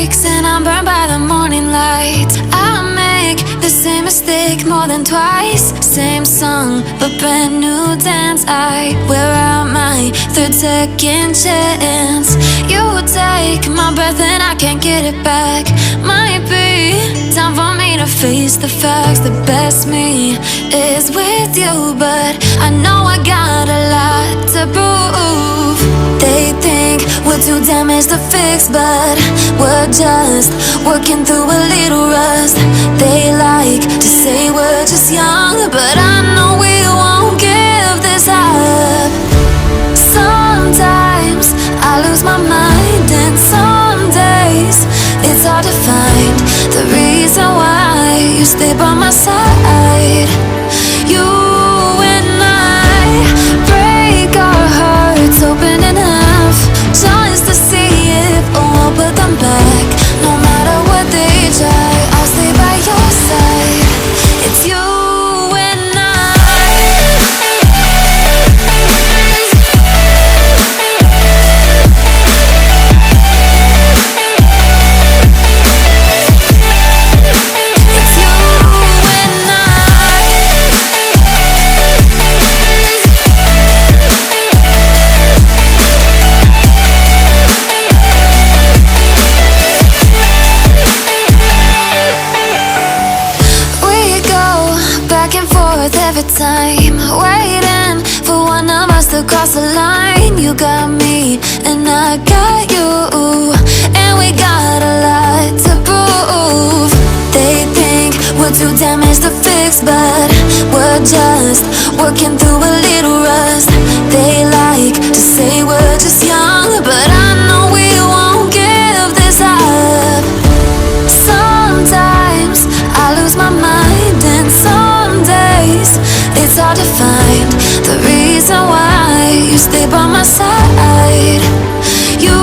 mistakes and I'm burned by the morning light. I make the same mistake more than twice. Same song, but brand new dance. I wear out my third second chance. You take my breath and I can't get it back. Might be time for me to face the facts. The best me is with you, but I know I got a lot to prove. They think we're too damaged to fix, but we're just working through a little rust. They like to say we're just young, but I know we won't give this up. Sometimes I lose my mind, and some days it's hard to find the reason why you stay by my side. You and I break our hearts open enough just to see if we'll put them back. No matter what they try, I'll stay by your side. It's you and I. It's you and I. We go back and forth every time, waiting for one of us to cross the line. You got me and I got you, and we got a lot to prove. They think we're too damaged to fix, but we're just working through a little rust. They like to say we're just young, but I know we won't give this up. Sometimes I lose my mind, and some days it's hard to find the reason why you stay by my side. You